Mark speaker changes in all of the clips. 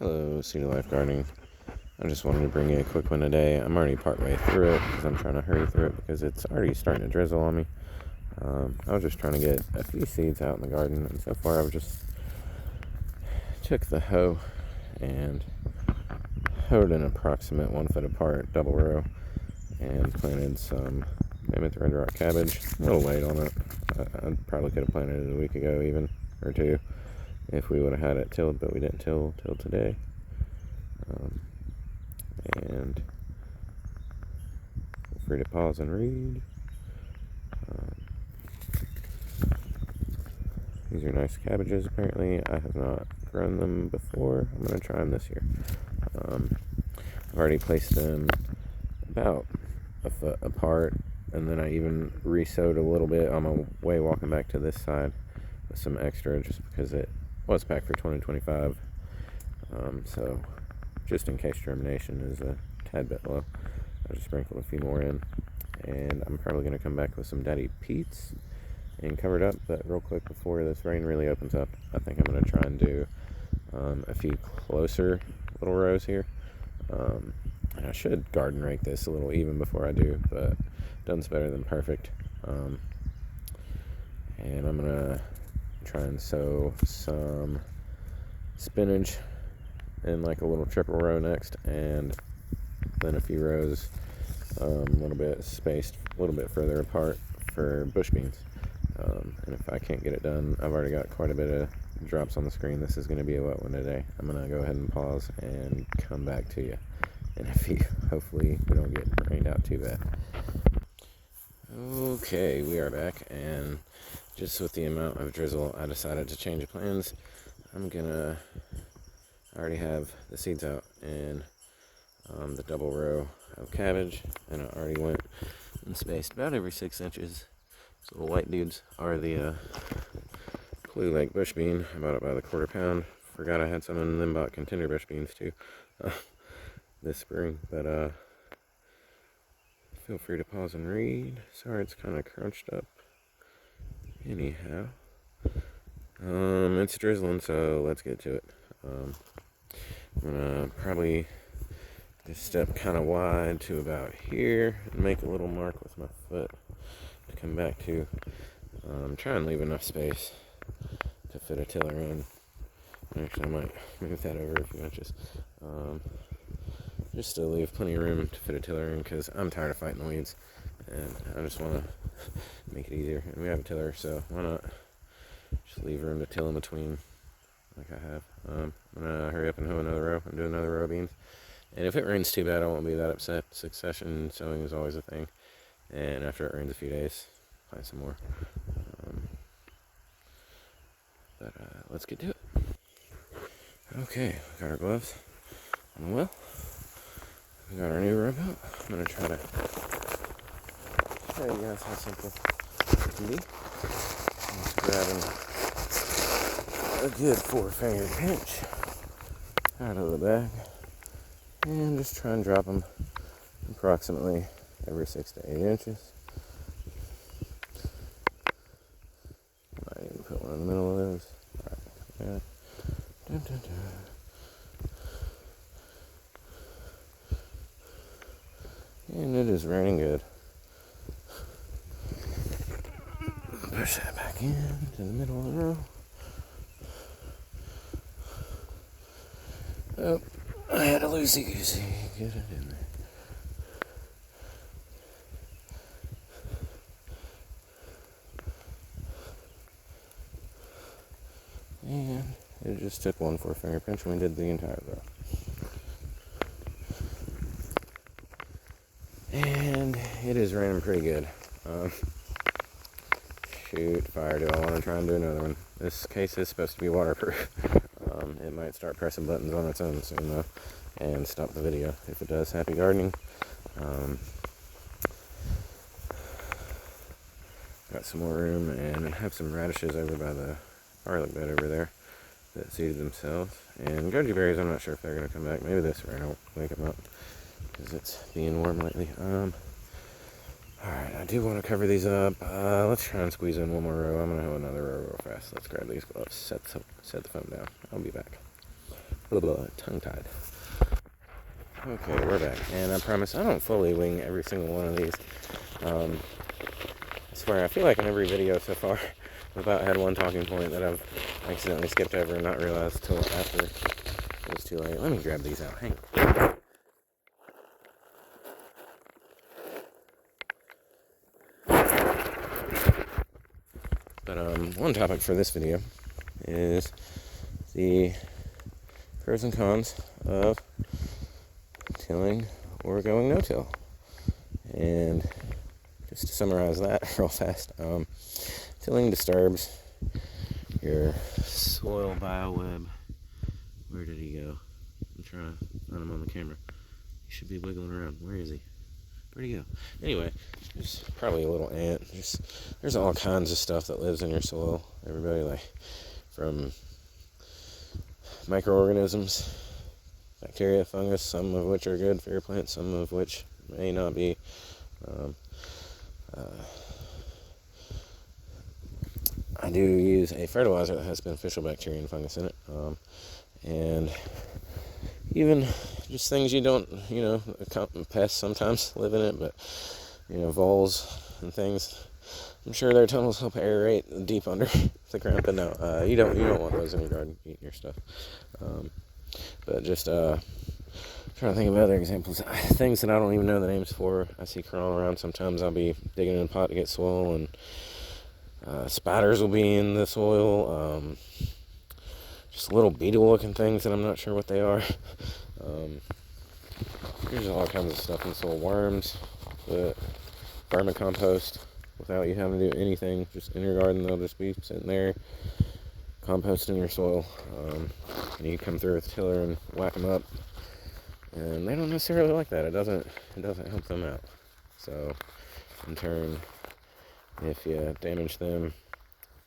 Speaker 1: Hello, City Life Gardening. I just wanted to bring you a quick one today. I'm already partway through it because I'm trying to hurry through it because it's already starting to drizzle on me. I was just trying to get a few seeds out in the garden, and so far I've just took the hoe and hoed an approximate 1 foot apart double row and planted some mammoth red rock cabbage. A little late on it. I probably could have planted it a week ago even, or two, if we would have had it tilled, but we didn't till today. And feel free to pause and read. These are nice cabbages, apparently. I have not grown them before. I'm going to try them this year. I've already placed them about a foot apart, and then I even re-sowed a little bit on my way walking back to this side with some extra just because it was packed for 2025. So just in case germination is a tad bit low, I just sprinkled a few more in, and I'm probably going to come back with some Daddy Pete's and cover it up. But real quick, before this rain really opens up, I think I'm going to try and do a few closer little rows here, and I should garden rake this a little even before I do, but done's better than perfect. And I'm going to try and sow some spinach in like a little triple row next, and then a few rows a little bit spaced a little bit further apart for bush beans. And if I can't get it done, I've already got quite a bit of drops on the screen. This is going to be a wet one today. I'm going to go ahead and pause and come back to you in a few. Hopefully we don't get rained out too bad. Okay, we are back, and just with the amount of drizzle, I decided to change of plans. I already have the seeds out in the double row of cabbage, and I already went and spaced about every 6 inches. These little white dudes are the Clue Lake bush bean. I bought it by the quarter pound. Forgot I had some in them bought contender bush beans too this spring, but feel free to pause and read. Sorry, it's kind of crunched up. Anyhow, it's drizzling, so let's get to it. I'm gonna probably just step kind of wide to about here and make a little mark with my foot to come back to. Try and leave enough space to fit a tiller in. Actually, I might move that over a few inches. Just to leave plenty of room to fit a tiller in, because I'm tired of fighting the weeds, and I just want to make it easier. And we have a tiller, so why not just leave room to till in between like I have. I'm gonna hurry up and hoe another row and do another row of beans. And if it rains too bad, I won't be that upset. Succession sowing is always a thing, and after it rains a few days, plant some more. But let's get to it. Okay, we got our gloves on the well. We got our new row out. I'm gonna try to show you guys how simple it can be. Just grabbing a good 4-finger pinch out of the bag, and just try and drop them approximately every 6 to 8 inches. Might even put one in the middle of those. Alright, yeah. Dun, dun, dun. And it is raining good. Push that back in to the middle of the row. Oh, I had a loosey-goosey. Get it in there. And it just took one 4-finger pinch and we did the entire row. And it is raining pretty good. Shoot, fire, do I want to try and do another one? This case is supposed to be waterproof. It might start pressing buttons on its own soon though, and stop the video. If it does, happy gardening. Got some more room, and I have some radishes over by the garlic bed over there that seeded themselves. And goji berries, I'm not sure if they're going to come back. Maybe this rain will wake them up, because it's being warm lately. Alright, I do want to cover these up. Let's try and squeeze in one more row. I'm going to have another row real fast. Let's grab these gloves, set the phone down. I'll be back. tongue-tied. Okay, we're back, and I promise I don't fully wing every single one of these. I swear, I feel like in every video so far, I've about had one talking point that I've accidentally skipped over and not realized till after it was too late. Let me grab these out. Hang on. But one topic for this video is the pros and cons of tilling or going no-till. And just to summarize that real fast, tilling disturbs your soil bioweb. Where did he go? I'm trying to find him on the camera. He should be wiggling around. Where is he? Where'd he go? Anyway, there's probably a little ant. There's all kinds of stuff that lives in your soil. Everybody, like, from microorganisms, bacteria, fungus, some of which are good for your plants, some of which may not be. I do use a fertilizer that has beneficial bacteria and fungus in it, and even just things you don't, pests sometimes live in it, but, voles and things, I'm sure their tunnels help aerate deep under the ground, but no, you don't want those in your garden eating your stuff. But just trying to think of other examples, things that I don't even know the names for. I see crawling around. Sometimes I'll be digging in a pot to get soil, and spiders will be in the soil. Just little beetle-looking things that I'm not sure what they are. There's all kinds of stuff in the soil. Worms, vermicompost, without you having to do anything, just in your garden, they'll just be sitting there composting your soil. And you come through with a tiller and whack them up, and they don't necessarily like that. It doesn't help them out. So in turn, if you damage them,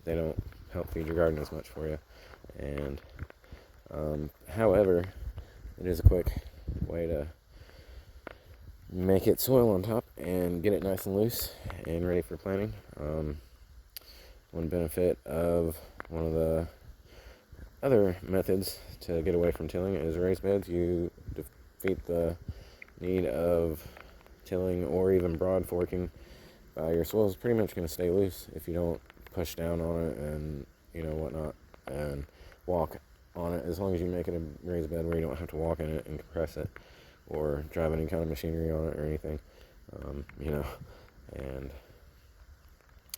Speaker 1: they don't help feed your garden as much for you. And however, it is a quick way to make it soil on top and get it nice and loose and ready for planting. One benefit of one of the other methods to get away from tilling is raised beds. You defeat the need of tilling or even broad forking. Your soil is pretty much going to stay loose if you don't push down on it and whatnot and walk on it, as long as you make it a raised bed where you don't have to walk in it and compress it or drive any kind of machinery on it or anything, and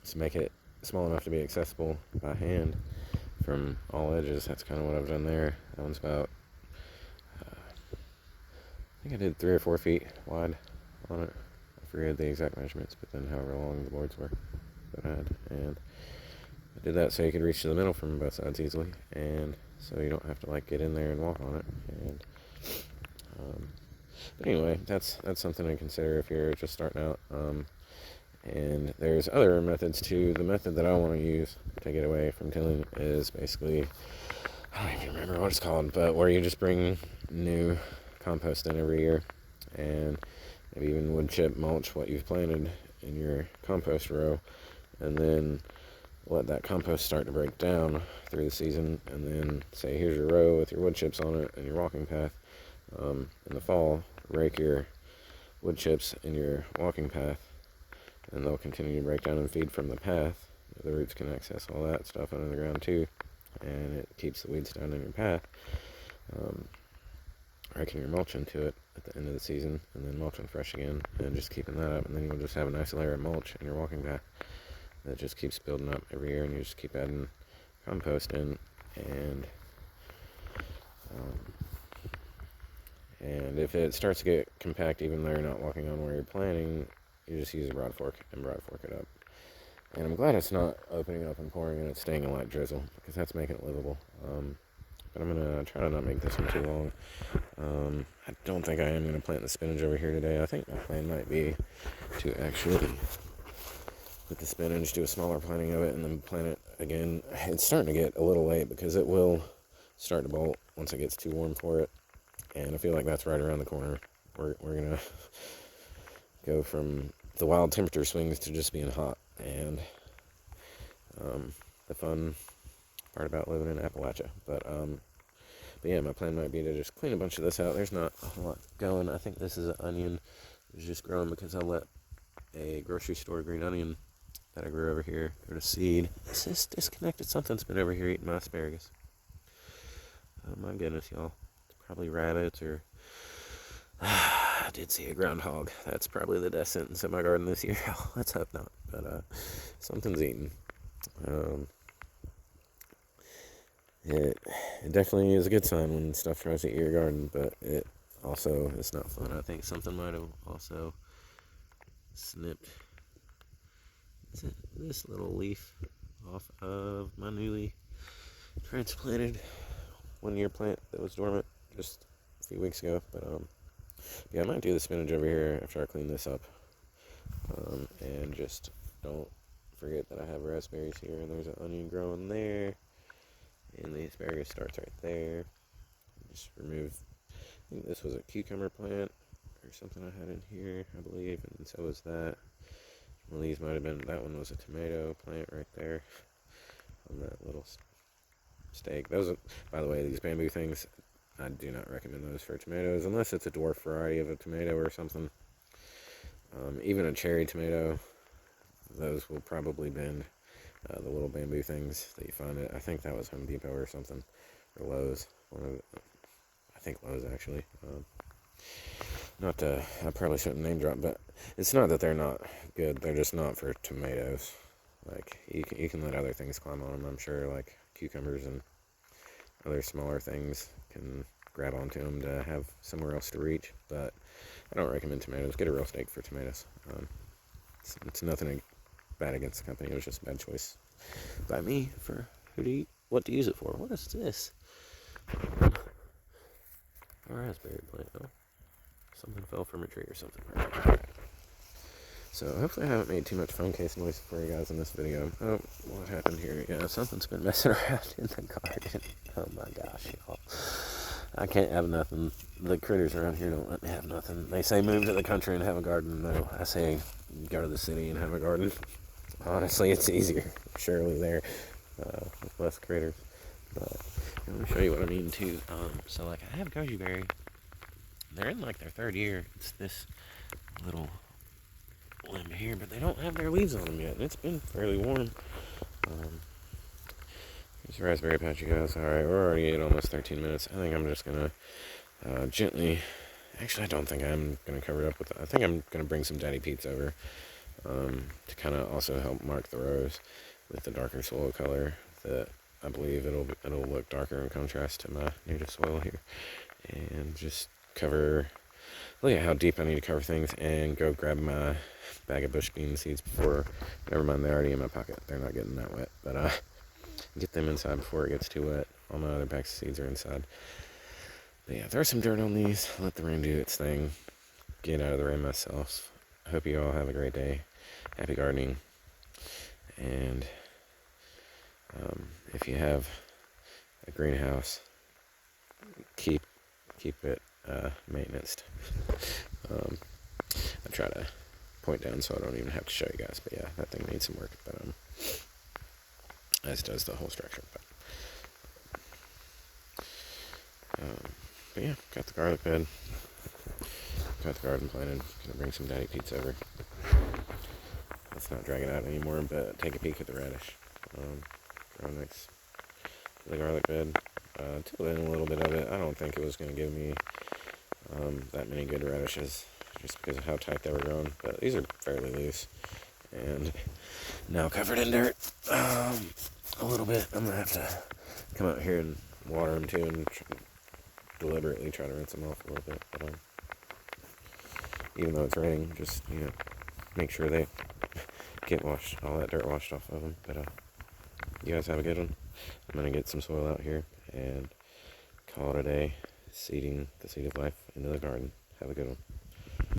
Speaker 1: to make it small enough to be accessible by hand from all edges. That's kind of what I've done there. That one's about, I think I did 3 or 4 feet wide on it. I forget the exact measurements, but then however long the boards were that I had. And I did that so you could reach to the middle from both sides easily, and so you don't have to get in there and walk on it. And but anyway, that's something to consider if you're just starting out. And there's other methods too. The method that I want to use to get away from tilling is basically, I don't even remember what it's called, but where you just bring new compost in every year, and maybe even wood chip mulch what you've planted in your compost row, and then let that compost start to break down through the season, and then say here's your row with your wood chips on it and your walking path. In the fall, rake your wood chips in your walking path, and they'll continue to break down and feed from the path. The roots can access all that stuff under the ground too, and it keeps the weeds down in your path. Raking your mulch into it at the end of the season, and then mulching fresh again, and just keeping that up, and then you'll just have a nice layer of mulch in your walking path that just keeps building up every year, and you just keep adding compost in, and if it starts to get compact, even though you're not walking on where you're planting, you just use a broad fork and broad fork it up. And I'm glad it's not opening up and pouring and it's staying in light drizzle, because that's making it livable. But I'm going to try to not make this one too long. I don't think I am going to plant the spinach over here today. I think my plan might be to actually put the spinach, do a smaller planting of it, and then plant it again. It's starting to get a little late because it will start to bolt once it gets too warm for it. And I feel like that's right around the corner. We're going to go from the wild temperature swings to just being hot. And the fun part about living in Appalachia. But But yeah, my plan might be to just clean a bunch of this out. There's not a whole lot going. I think this is an onion. It's just growing because I let a grocery store green onion that I grew over here go to seed. This is disconnected. Something's been over here eating my asparagus. Oh my goodness, y'all. It's probably rabbits or... I did see a groundhog. That's probably the death sentence in my garden this year. Let's hope not. But something's eating. It definitely is a good sign when stuff tries to eat your garden, but it also is not fun. I think something might have also snipped this little leaf off of my newly transplanted 1-year plant that was dormant just a few weeks ago. But yeah, I might do the spinach over here after I clean this up. And just don't forget that I have raspberries here, and there's an onion growing there, and the asparagus starts right there. Just remove, I think this was a cucumber plant or something I had in here, I believe, and so was that. One of these might have been, that one was a tomato plant right there on that little stake. Those are, by the way, these bamboo things, I do not recommend those for tomatoes unless it's a dwarf variety of a tomato or something. Even a cherry tomato, those will probably bend. The little bamboo things that you find I think that was Home Depot or something, or Lowe's. I think Lowe's actually. I probably shouldn't name drop, but it's not that they're not good. They're just not for tomatoes. Like you can let other things climb on them. I'm sure, like cucumbers and other smaller things can grab onto them to have somewhere else to reach. But I don't recommend tomatoes. Get a real stake for tomatoes. It's nothing bad against the company. It was just a bad choice by me for what to use it for. What is this? A raspberry plant. Oh, something fell from a tree or something. Right. So hopefully I haven't made too much phone case noise for you guys in this video. Oh, what happened here? Yeah, something's been messing around in the garden. Oh my gosh, y'all. I can't have nothing. The critters around here don't let me have nothing. They say move to the country and have a garden. No, I say go to the city and have a garden. Honestly, it's easier, surely, there, with less critters. But let me show you what I mean, too. So, like, I have goji berry. They're in, like, their 3rd year. It's this little limb here, but they don't have their leaves on them yet, and it's been fairly warm. Here's the raspberry patch, you guys. Alright, we're already at almost 13 minutes. I think I'm just going to gently... Actually, I don't think I'm going to cover it up with... I think I'm going to bring some Daddy Pete's over. To kind of also help mark the rows with the darker soil color that I believe it'll look darker in contrast to my native soil here. And just look at how deep I need to cover things, and go grab my bag of bush bean seeds before, never mind, they're already in my pocket. They're not getting that wet, but get them inside before it gets too wet. All my other bags of seeds are inside. But yeah, throw some dirt on these, let the rain do its thing, get out of the rain myself. I hope you all have a great day. Happy gardening. And if you have a greenhouse, keep it maintenanced. I try to point down so I don't even have to show you guys. But yeah, that thing needs some work. But as does the whole structure. But yeah, got the garlic bed. Got the garden planted. Gonna bring some Daddy Pete's over. Let's not drag it out anymore, but take a peek at the radish. Grow next to the garlic bed. Till in a little bit of it. I don't think it was gonna give me that many good radishes, just because of how tight they were growing. But these are fairly loose, and now covered in dirt. A little bit. I'm gonna have to come out here and water them too, and deliberately try to rinse them off a little bit. But even though it's raining, just, make sure they get washed, all that dirt washed off of them. But you guys have a good one. I'm going to get some soil out here and call it a day, seeding the seed of life into the garden. Have a good one.